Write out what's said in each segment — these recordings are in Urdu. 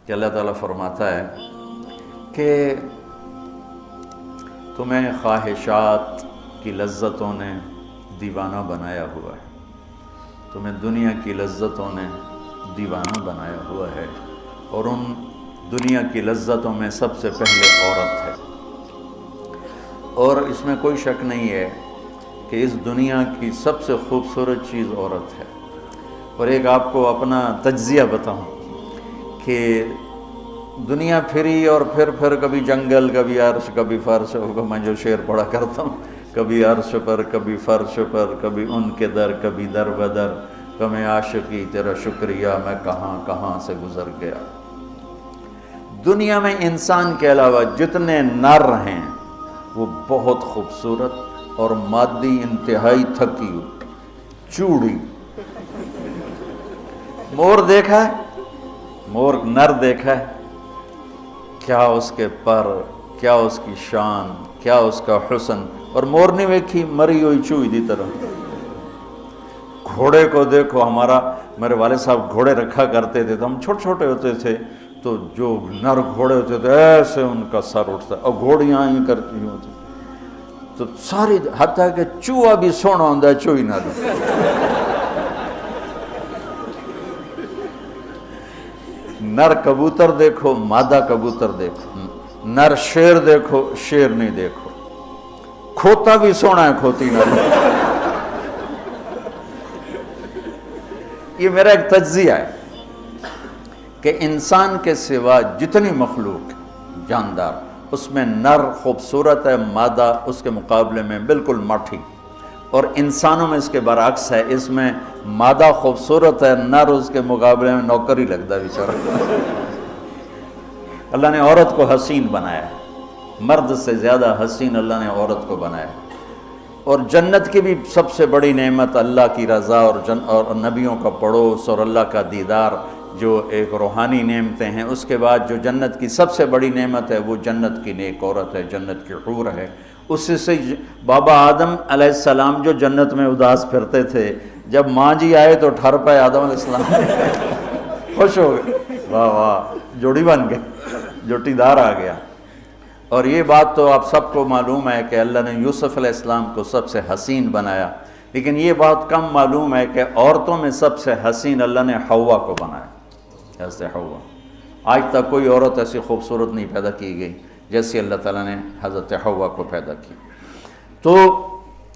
کہ اللہ تعالیٰ فرماتا ہے کہ تمہیں خواہشات کی لذتوں نے دیوانہ بنایا ہوا ہے، تمہیں دنیا کی لذتوں نے دیوانہ بنایا ہوا ہے، اور ان دنیا کی لذتوں میں سب سے پہلے عورت ہے، اور اس میں کوئی شک نہیں ہے کہ اس دنیا کی سب سے خوبصورت چیز عورت ہے۔ اور ایک آپ کو اپنا تجزیہ بتاؤں کہ دنیا پھری اور پھر کبھی جنگل، کبھی عرش، کبھی فرش، میں جو شعر پڑھا کرتا ہوں، کبھی عرش پر، کبھی فرش پر، کبھی ان کے در، کبھی در بدر، کبھی عاشقی تیرا شکریہ میں کہاں کہاں سے گزر گیا۔ دنیا میں انسان کے علاوہ جتنے نر ہیں وہ بہت خوبصورت اور مادی انتہائی تھکی ہوئی، چوڑی۔ مور دیکھا ہے؟ مور نر دیکھا ہے؟ کیا اس کے پر، کیا اس کی شان، کیا اس کا حسن، اور مور نہیں ویکھی مری ہوئی چوئی دی طرح۔ گھوڑے کو دیکھو، میرے والد صاحب گھوڑے رکھا کرتے تھے، تو ہم چھوٹے چھوٹے ہوتے تھے تو جو نر گھوڑے ہوتے تھے ایسے ان کا سر اٹھتا، اور گھوڑیاں ہی کرتی ہوتی تو ساری، حتیٰ کہ چوہا بھی سونا ہوتا ہے، چوئی نہ دے۔ نر کبوتر دیکھو، مادہ کبوتر دیکھو، نر شیر دیکھو، شیر نہیں دیکھو، کھوتا بھی سونا ہے، کھوتی نہ دے۔ یہ میرا ایک تجزیہ ہے کہ انسان کے سوا جتنی مخلوق جاندار، اس میں نر خوبصورت ہے، مادہ اس کے مقابلے میں بالکل ماٹھی، اور انسانوں میں اس کے برعکس ہے، اس میں مادہ خوبصورت ہے، نر اس کے مقابلے میں نوکر ہی لگتا ہے بیچارہ۔ اللہ نے عورت کو حسین بنایا ہے، مرد سے زیادہ حسین اللہ نے عورت کو بنایا ہے، اور جنت کی بھی سب سے بڑی نعمت اللہ کی رضا اور نبیوں کا پڑوس اور اللہ کا دیدار، جو ایک روحانی نعمتیں ہیں۔ اس کے بعد جو جنت کی سب سے بڑی نعمت ہے وہ جنت کی نیک عورت ہے، جنت کی حور ہے۔ اسی سے بابا آدم علیہ السلام جو جنت میں اداس پھرتے تھے، جب ماں جی آئے تو ٹھر پائے آدم علیہ السلام، خوش ہو گئے، واہ واہ جوڑی بن گئے، جوٹی دار آ گیا۔ اور یہ بات تو آپ سب کو معلوم ہے کہ اللہ نے یوسف علیہ السلام کو سب سے حسین بنایا، لیکن یہ بات کم معلوم ہے کہ عورتوں میں سب سے حسین اللہ نے حوا کو بنایا، ایسے حوا۔ آج تک کوئی عورت ایسی خوبصورت نہیں پیدا کی گئی جیسے اللہ تعالیٰ نے حضرت حوا کو پیدا کی۔ تو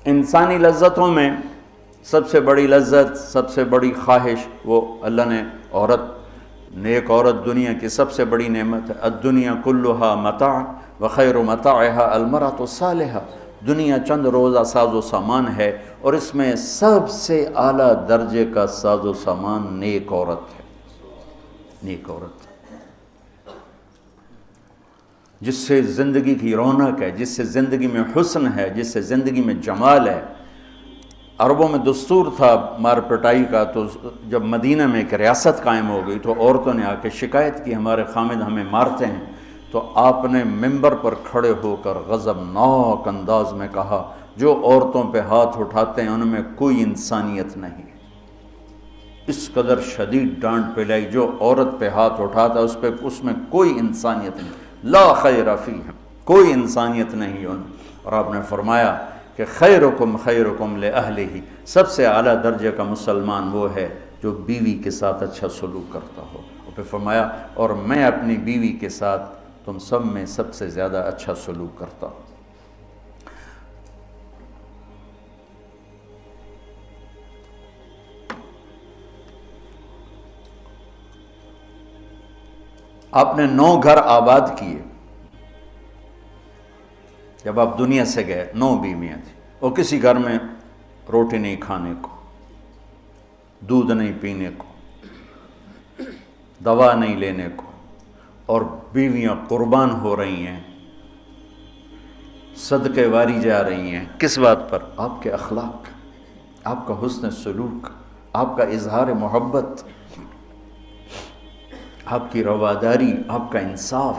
انسانی لذتوں میں سب سے بڑی لذت، سب سے بڑی خواہش وہ اللہ نے عورت، نیک عورت دنیا کی سب سے بڑی نعمت ہے۔ الدنیا کلھا متاع وخیر متاعها المرأة الصالحہ، دنیا چند روزہ ساز و سامان ہے، اور اس میں سب سے اعلیٰ درجے کا ساز و سامان نیک عورت ہے، نیک عورت، جس سے زندگی کی رونق ہے، جس سے زندگی میں حسن ہے، جس سے زندگی میں جمال ہے۔ عربوں میں دستور تھا مار پٹائی کا، تو جب مدینہ میں ایک ریاست قائم ہو گئی تو عورتوں نے آ کے شکایت کی ہمارے خامد ہمیں مارتے ہیں، تو آپ نے ممبر پر کھڑے ہو کر غضبناک انداز میں کہا، جو عورتوں پہ ہاتھ اٹھاتے ہیں ان میں کوئی انسانیت نہیں۔ اس قدر شدید ڈانٹ پلائی، جو عورت پہ ہاتھ اٹھاتا ہے اس میں کوئی انسانیت نہیں، لا خیر فیہم، کوئی انسانیت نہیں ان۔ اور آپ نے فرمایا کہ خیرکم خیرکم لأہلہ، سب سے اعلیٰ درجے کا مسلمان وہ ہے جو بیوی کے ساتھ اچھا سلوک کرتا ہو۔ اور پھر فرمایا، اور میں اپنی بیوی کے ساتھ تم سب میں سب سے زیادہ اچھا سلوک کرتا ہوں۔ آپ نے 9 گھر آباد کیے جب آپ دنیا سے گئے، 9 بیویاں تھیں، اور کسی گھر میں روٹی نہیں کھانے کو، دودھ نہیں پینے کو، دوا نہیں لینے کو، اور بیویاں قربان ہو رہی ہیں، صدقے واری جا رہی ہیں۔ کس بات پر؟ آپ کے اخلاق، آپ کا حسن سلوک، آپ کا اظہار محبت، آپ کی رواداری، آپ کا انصاف،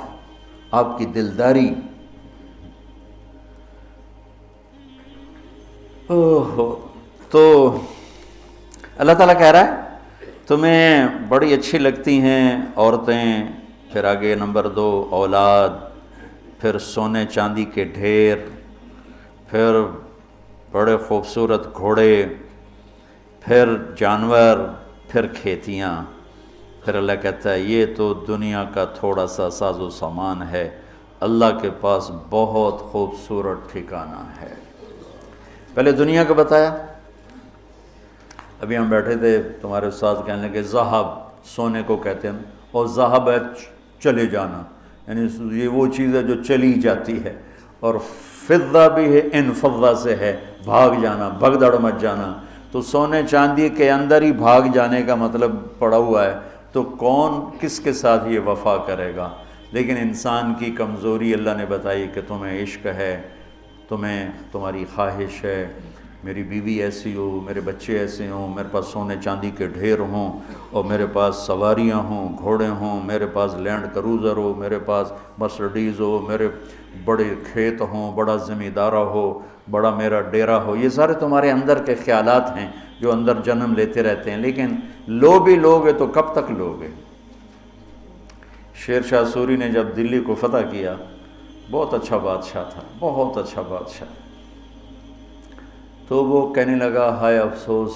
آپ کی دلداری۔ تو اللہ تعالیٰ کہہ رہا ہے تمہیں بڑی اچھی لگتی ہیں عورتیں پھر آگے نمبر 2 اولاد، پھر سونے چاندی کے ڈھیر، پھر بڑے خوبصورت گھوڑے، پھر جانور، پھر کھیتیاں. پھر اللہ کہتا ہے یہ تو دنیا کا تھوڑا سا ساز و سامان ہے، اللہ کے پاس بہت خوبصورت ٹھکانہ ہے. پہلے دنیا کا بتایا. ابھی ہم بیٹھے تھے، تمہارے استاد کہنے لگے ذہب سونے کو کہتے ہیں، اور ذہب ہے چلے جانا، یعنی یہ وہ چیز ہے جو چلی جاتی ہے، اور فضہ بھی ہے، انفضہ سے ہے بھاگ جانا، بھگدڑ مچ جانا. تو سونے چاندی کے اندر ہی بھاگ جانے کا مطلب پڑا ہوا ہے، تو کون کس کے ساتھ یہ وفا کرے گا؟ لیکن انسان کی کمزوری اللہ نے بتائی کہ تمہیں عشق ہے، تمہیں تمہاری خواہش ہے میری بیوی ایسی ہو، میرے بچے ایسے ہوں، میرے پاس سونے چاندی کے ڈھیر ہوں، اور میرے پاس سواریاں ہوں، گھوڑے ہوں، میرے پاس لینڈ کروزر ہو، میرے پاس مرسڈیز ہو، میرے بڑے کھیت ہوں، بڑا زمیندارہ ہو، بڑا میرا ڈیرا ہو. یہ سارے تمہارے اندر کے خیالات ہیں جو اندر جنم لیتے رہتے ہیں، لیکن لو بھی لوگے تو کب تک لوگے؟ شیر شاہ سوری نے جب دلی کو فتح کیا، بہت اچھا بادشاہ تھا، بہت اچھا بادشاہ، تو وہ کہنے لگا ہائے افسوس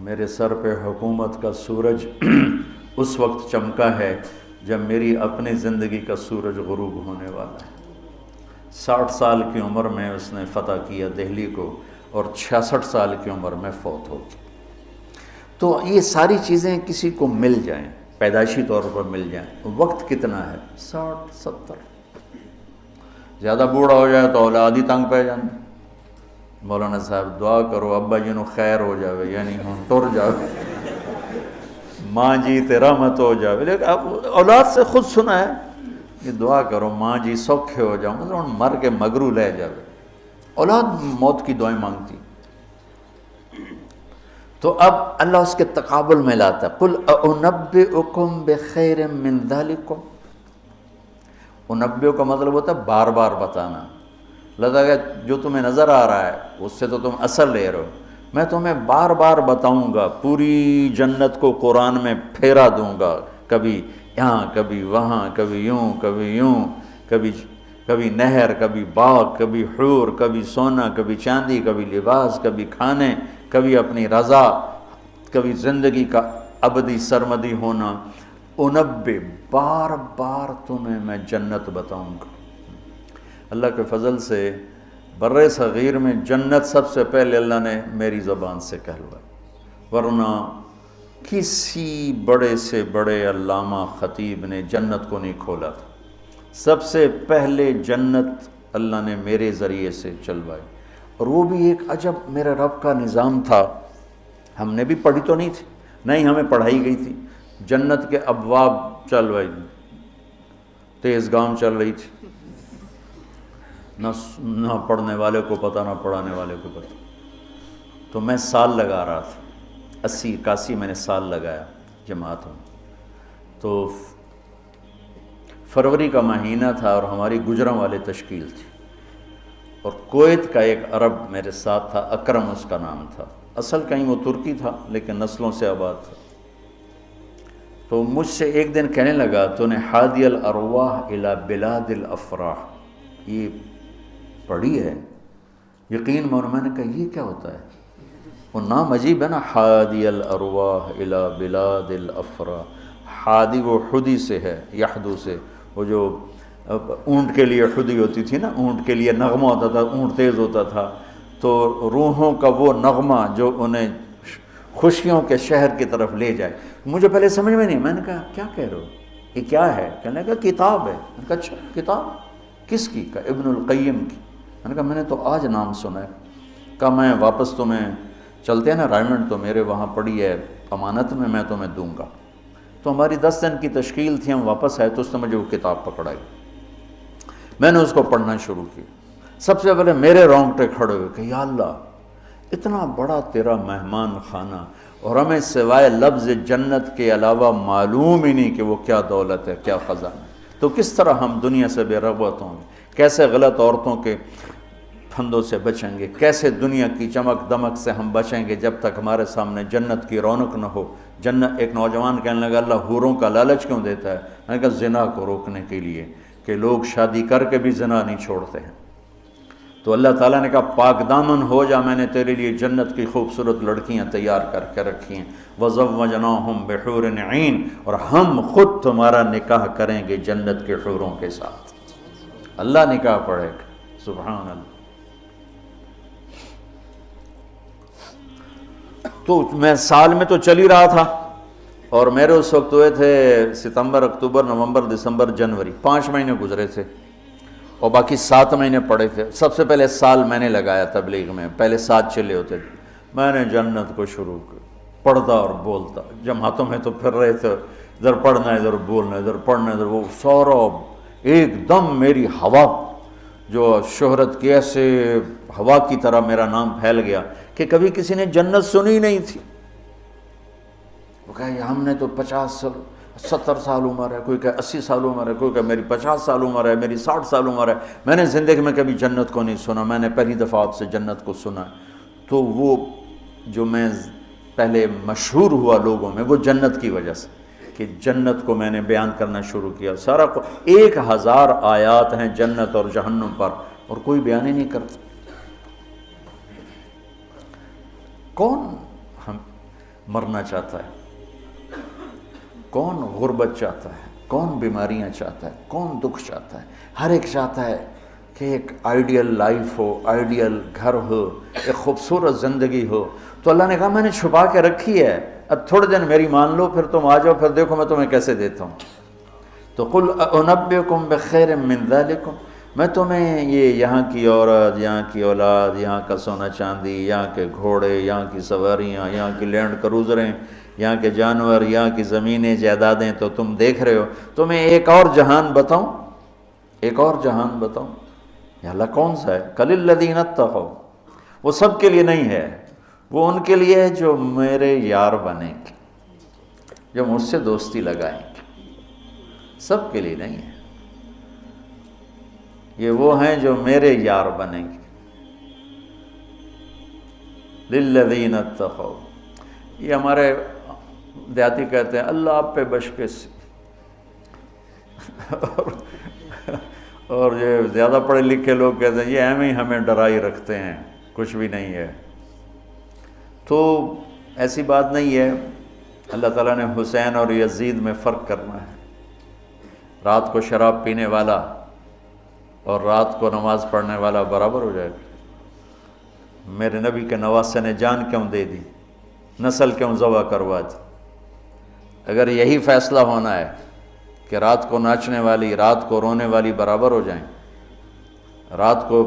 میرے سر پہ حکومت کا سورج اس وقت چمکا ہے جب میری اپنی زندگی کا سورج غروب ہونے والا ہے. 60 سال کی عمر میں اس نے فتح کیا دہلی کو، اور 66 سال کی عمر میں فوت ہو گیا. تو یہ ساری چیزیں کسی کو مل جائیں، پیدائشی طور پر مل جائیں، وقت کتنا ہے؟ 60 70. زیادہ بوڑھا ہو جائے تو اولاد ہی تنگ پہ جانا. مولانا صاحب دعا کرو ابا جی نو خیر ہو جاوے، یعنی ہوں ٹر جاوے، ماں جی تیرا مت ہو جاوے. لیکن اب اولاد سے خود سنا ہے کہ دعا کرو ماں جی سوکھے ہو جاؤں، مطلب مر کے مگرو لے جاوے. اولاد موت کی دعائیں مانگتی. تو اب اللہ اس کے تقابل میں لاتا ہے قُلْ أُنَبِّئُكُمْ بِخَيْرٍ مِّن ذَلِكُمْ. انبیو کا مطلب ہوتا ہے بار بار بتانا. لگا کہ جو تمہیں نظر آ رہا ہے اس سے تو تم اثر لے رہے ہو، میں تمہیں بار بار بتاؤں گا، پوری جنت کو قرآن میں پھیرا دوں گا، کبھی یہاں کبھی وہاں، کبھی یوں کبھی یوں، کبھی نہر، کبھی باغ، کبھی حور، کبھی سونا، کبھی چاندی، کبھی لباس، کبھی کھانے، کبھی اپنی رضا، کبھی زندگی کا ابدی سرمدی ہونا. انبے بار بار تمہیں میں جنت بتاؤں گا. اللہ کے فضل سے بر صغیر میں جنت سب سے پہلے اللہ نے میری زبان سے کہلوائی، ورنہ کسی بڑے سے بڑے علامہ خطیب نے جنت کو نہیں کھولا تھا. سب سے پہلے جنت اللہ نے میرے ذریعے سے چلوائی. اور وہ بھی ایک عجب میرے رب کا نظام تھا. ہم نے بھی پڑھی تو نہیں تھی، نہیں ہمیں پڑھائی گئی تھی. جنت کے ابواب چلوائی، تیز گام چل رہی تھی، نہ پڑھنے والے کو پتہ نہ پڑھانے والے کو پتہ. تو میں سال لگا رہا تھا، 80 81 میں نے سال لگایا جماعت میں. تو فروری کا مہینہ تھا اور ہماری گجراں والے تشکیل تھی، اور کویت کا ایک عرب میرے ساتھ تھا، اکرم اس کا نام تھا. اصل کہیں وہ ترکی تھا لیکن نسلوں سے آباد تھا. تو مجھ سے ایک دن کہنے لگا تو نے حادی الارواح الی بلاد الافراح یہ پڑھی ہے؟ یقین مانو. میں نے کہا یہ کیا ہوتا ہے؟ وہ نام عجیب ہے نا، حادی الارواح الی بلاد الافراح. حادی وہ حدی سے ہے، یحدو سے، وہ جو اونٹ کے لیے حدی ہوتی تھی نا، اونٹ کے لیے نغمہ ہوتا تھا، اونٹ تیز ہوتا تھا. تو روحوں کا وہ نغمہ جو انہیں خوشیوں کے شہر کی طرف لے جائے. مجھے پہلے سمجھ میں نہیں، میں نے کہا کیا کہہ رہے ہو، یہ کیا ہے؟ کہنے لگا کتاب ہے. میں نے کہا اچھا کتاب کس کی؟ کہا ابن القیم کی. میں نے کہا میں نے تو آج نام سنا ہے. کہا میں واپس تمہیں چلتے ہیں نا رائمنڈ، تو میرے وہاں پڑی ہے امانت میں تمہیں دوں گا. تو ہماری 10 دن کی تشکیل تھی، ہم واپس آئے تو اس نے مجھے وہ کتاب پکڑائی. میں نے اس کو پڑھنا شروع کی. سب سے پہلے میرے رونگٹے کھڑے ہوئے کہ یا اللہ اتنا بڑا تیرا مہمان خانہ، اور ہمیں سوائے لفظ جنت کے علاوہ معلوم ہی نہیں کہ وہ کیا دولت ہے، کیا خزانہ. تو کس طرح ہم دنیا سے بے رغبت ہوں گے، کیسے غلط عورتوں کے پھندوں سے بچیں گے، کیسے دنیا کی چمک دمک سے ہم بچیں گے جب تک ہمارے سامنے جنت کی رونق نہ ہو. جنت ایک نوجوان کہنے لگا اللہ حوروں کا لالچ کیوں دیتا ہے؟ میں نے کہا زنا کو روکنے کے لیے کہ لوگ شادی کر کے بھی زنا نہیں چھوڑتے ہیں. تو اللہ تعالیٰ نے کہا پاک دامن ہو جا، میں نے تیرے لیے جنت کی خوبصورت لڑکیاں تیار کر کے رکھی ہیں. وَزَوَّجْنَاهُمْ بِحُورٍ عِينٍ، اور ہم خود تمہارا نکاح کریں گے جنت کے حوروں کے ساتھ. اللہ نکاح پڑھے گا. سبحان اللہ. تو میں سال میں تو چل ہی رہا تھا، اور میرے اس وقت ہوئے تھے ستمبر، اکتوبر، نومبر، دسمبر، جنوری، 5 مہینے گزرے تھے، اور باقی 7 مہینے پڑے تھے. سب سے پہلے سال میں نے لگایا تبلیغ میں، پہلے 7 چلے ہوتے تھے. میں نے جنت کو شروع کیا، پڑھتا اور بولتا. جماعتوں میں تو پھر رہے تھے، ادھر پڑھنا ادھر بولنا، ادھر پڑھنا ادھر وہ سارا ایک دم میری ہوا جو شہرت کی، ایسے ہوا کی طرح میرا نام پھیل گیا کہ کبھی کسی نے جنت سنی نہیں تھی. وہ کہا ہم نے تو 50-70 سال عمر ہے، کوئی کہ 80 سال عمر ہے، کوئی کہ میری 50 سال عمر ہے، میری 60 سال عمر ہے، میں نے زندگی میں کبھی جنت کو نہیں سنا، میں نے پہلی دفعہ آپ سے جنت کو سنا. تو وہ جو میں پہلے مشہور ہوا لوگوں میں، وہ جنت کی وجہ سے کہ جنت کو میں نے بیان کرنا شروع کیا. سارا 1000 آیات ہیں جنت اور جہنم پر، اور کوئی بیان ہی نہیں کرتا. کون ہم مرنا چاہتا ہے؟ کون غربت چاہتا ہے؟ کون بیماریاں چاہتا ہے؟ کون دکھ چاہتا ہے؟ ہر ایک چاہتا ہے کہ ایک آئیڈیل لائف ہو، آئیڈیل گھر ہو، ایک خوبصورت زندگی ہو. تو اللہ نے کہا میں نے چھپا کے رکھی ہے، اب تھوڑے دن میری مان لو، پھر تم آ جاؤ، پھر دیکھو میں تمہیں کیسے دیتا ہوں. تو قل انبئکم بخیر من ذالکم، میں تمہیں یہ یہاں کی عورت، یہاں کی اولاد، یہاں کا سونا چاندی، یہاں کے گھوڑے، یہاں کی سواریاں، یہاں کی لینڈ کروزریں، یہاں کے جانور، یہاں کی زمینیں جائیدادیں تو تم دیکھ رہے ہو، تمہیں ایک اور جہان بتاؤں؟ ایک اور جہان بتاؤں؟ یا اللہ کون سا ہے؟ قل الذین اتقوا، وہ سب کے لیے نہیں ہے، وہ ان کے لیے ہے جو میرے یار بنیں گے، جو مجھ سے دوستی لگائیں گے. سب کے لیے نہیں ہے، یہ وہ ہیں جو میرے یار بنیں گے. للذین اتقوا، یہ ہمارے دیہاتی کہتے ہیں اللہ آپ پہ بشکش، اور یہ زیادہ پڑھے لکھے لوگ کہتے ہیں یہ ایم ہی ہمیں ڈرائی رکھتے ہیں، کچھ بھی نہیں ہے. تو ایسی بات نہیں ہے. اللہ تعالیٰ نے حسین اور یزید میں فرق کرنا ہے. رات کو شراب پینے والا اور رات کو نماز پڑھنے والا برابر ہو جائے گا. میرے نبی کے نواسے نے جان کیوں دے دی، نسل کیوں ذبح کروا دی؟ اگر یہی فیصلہ ہونا ہے کہ رات کو ناچنے والی، رات کو رونے والی برابر ہو جائیں، رات کو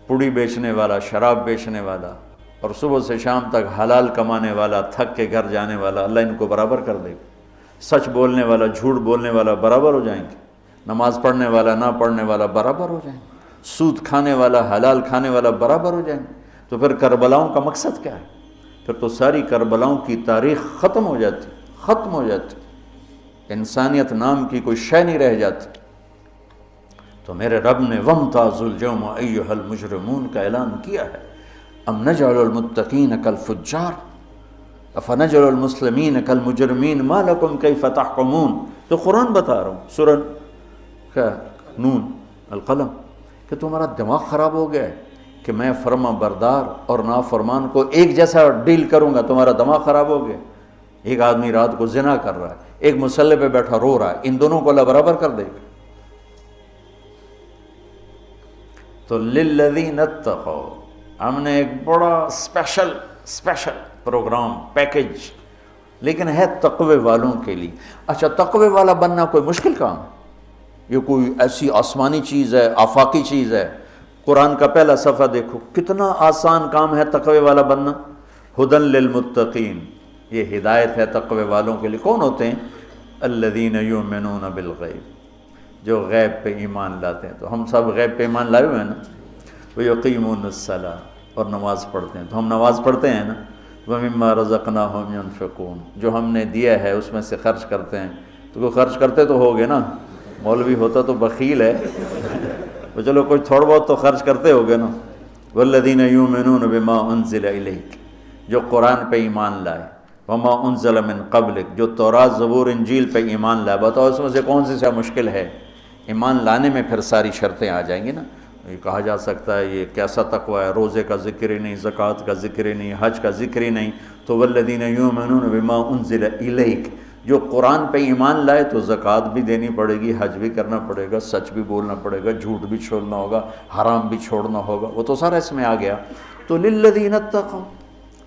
پوڑی بیچنے والا، شراب بیچنے والا، اور صبح سے شام تک حلال کمانے والا، تھک کے گھر جانے والا، اللہ ان کو برابر کر دے گا. سچ بولنے والا، جھوٹ بولنے والا برابر ہو جائیں گے. نماز پڑھنے والا، نہ پڑھنے والا برابر ہو جائیں گے. سود کھانے والا، حلال کھانے والا برابر ہو جائیں گے. تو پھر کربلاؤں کا مقصد کیا ہے؟ پھر تو ساری کربلاؤں کی تاریخ ختم ہو جاتی، ختم ہو جاتی، انسانیت نام کی کوئی شے نہیں رہ جاتی. تو میرے رب نے وَامْتَازُوا الْيَوْمَ أَيُّهَا الْمُجْرِمُونَ کا اعلان کیا ہے. ام نجعل المتقین کالفجار افنجعل المسلمین کالمجرمین ما لکم کیف تحکمون. تو قرآن بتا رہا ہوں، سورہ کیا نون القلم، کہ تمہارا دماغ خراب ہو گیا ہے کہ میں فرما بردار اور نافرمان کو ایک جیسا ڈیل کروں گا. تمہارا دماغ خراب ہو گیا. ایک آدمی رات کو زنا کر رہا ہے، ایک مصلی پہ بیٹھا رو رہا ہے، ان دونوں کو اللہ برابر کر دے گا. تو للذین اتقوا، ہم نے ایک بڑا اسپیشل پروگرام، پیکج، لیکن ہے تقوی والوں کے لیے. اچھا تقوی والا بننا کوئی مشکل کام ہے؟ یہ کوئی ایسی آسمانی چیز ہے، آفاقی چیز ہے؟ قرآن کا پہلا صفحہ دیکھو، کتنا آسان کام ہے تقوی والا بننا. ہدی للمتقین، یہ ہدایت ہے تقوی والوں کے لیے. کون ہوتے ہیں؟ الذین یؤمنون بالغیب، جو غیب پہ ایمان لاتے ہیں. تو ہم سب غیب پہ ایمان لائے ہوئے ہیں نا. وَيُقِيمُونَ الصَّلَاةَ، اور نماز پڑھتے ہیں. تو ہم نماز پڑھتے ہیں نا. وَمِمَّا رَزَقْنَاهُمْ يُنْفِقُونَ، جو ہم نے دیا ہے اس میں سے خرچ کرتے ہیں. تو وہ خرچ کرتے تو ہوگے نا، مولوی ہوتا تو بخیل ہے. تو چلو کوئی تھوڑا بہت تو خرچ کرتے ہوگے نا. وَالَّذِينَ يُؤْمِنُونَ بِمَا أُنزِلَ إِلَيْكَ، جو قرآن پہ ایمان لائے. وما انزل من قبلک، جو تورات زبور انجیل پہ ایمان لائے، بتاؤ اس میں سے کون سی مشکل ہے؟ ایمان لانے میں پھر ساری شرطیں آ جائیں گی نا۔ یہ کہا جا سکتا ہے یہ کیسا تقوی ہے، روزے کا ذکر ہی نہیں، زکوٰۃ کا ذکر ہی نہیں، حج کا ذکر ہی نہیں، تو والذین یؤمنون بما انزل الیک، جو قرآن پہ ایمان لائے تو زکوٰۃ بھی دینی پڑے گی، حج بھی کرنا پڑے گا، سچ بھی بولنا پڑے گا، جھوٹ بھی چھوڑنا ہوگا، حرام بھی چھوڑنا ہوگا، وہ تو سارا اس میں آ گیا۔ تو للذین اتقوا،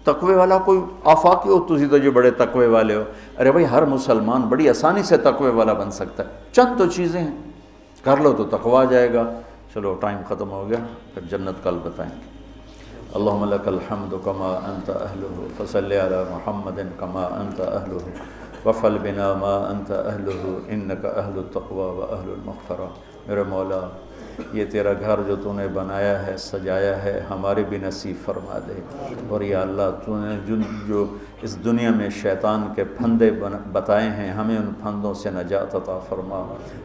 تقوی والا کوئی آفاقی ہو تسی تو جو بڑے تقوی والے ہو، ارے بھائی ہر مسلمان بڑی آسانی سے تقوی والا بن سکتا ہے، چند تو چیزیں ہیں، کر لو تو تقوی آ جائے گا۔ چلو ٹائم ختم ہو گیا، پھر جنت کل بتائیں گے۔ اللہم لک الحمد کما انت اہلہ، فصل علی محمد کما انت اہلہ، وفعل بنا ما انت اہلہ، انک اہل التقوی و اہل المغفرہ۔ میرے مولا یہ تیرا گھر جو تو نے بنایا ہے، سجایا ہے، ہمارے بھی نصیب فرما دے، اور یا اللہ تو نے جو اس دنیا میں شیطان کے پھندے بتائے ہیں، ہمیں ان پھندوں سے نجات عطا فرما۔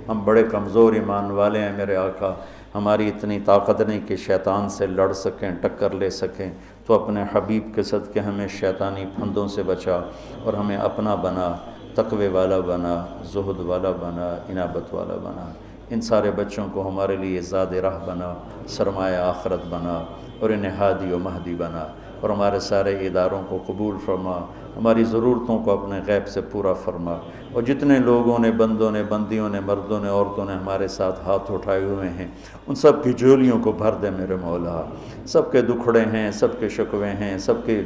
ہم بڑے کمزور ایمان والے ہیں میرے آقا، ہماری اتنی طاقت نہیں کہ شیطان سے لڑ سکیں، ٹکر لے سکیں، تو اپنے حبیب کے صدقے ہمیں شیطانی پھندوں سے بچا، اور ہمیں اپنا بنا، تقوی والا بنا، زہد والا بنا، انابت والا بنا۔ ان سارے بچوں کو ہمارے لیے زاد راہ بنا، سرمایہ آخرت بنا، اور انہیں ہادی و مہدی بنا، اور ہمارے سارے اداروں کو قبول فرما، ہماری ضرورتوں کو اپنے غیب سے پورا فرما، اور جتنے لوگوں نے، بندوں نے، بندیوں نے، مردوں نے، عورتوں نے ہمارے ساتھ ہاتھ اٹھائے ہوئے ہیں، ان سب کی جھولیوں کو بھر دے میرے مولا۔ سب کے دکھڑے ہیں، سب کے شکوے ہیں، سب کے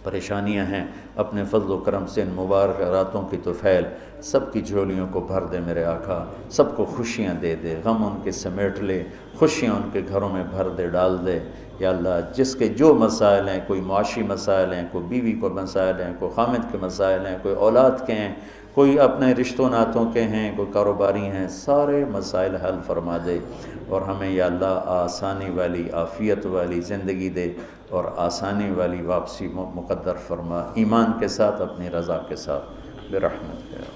پریشانیاں ہیں، اپنے فضل و کرم سے ان مبارک راتوں کی طفیل سب کی جھولیوں کو بھر دے میرے آقا، سب کو خوشیاں دے دے، غم ان کے سمیٹ لے، خوشیاں ان کے گھروں میں بھر دے، ڈال دے۔ یا اللہ جس کے جو مسائل ہیں، کوئی معاشی مسائل ہیں، کوئی بیوی کو مسائل ہیں، کوئی خامد کے مسائل ہیں، کوئی اولاد کے ہیں، کوئی اپنے رشتوں ناتوں کے ہیں، کوئی کاروباری ہیں، سارے مسائل حل فرما دے، اور ہمیں یا اللہ آسانی والی، عافیت والی زندگی دے، اور آسانی والی واپسی مقدر فرما، ایمان کے ساتھ، اپنی رضا کے ساتھ، برحمت ہے۔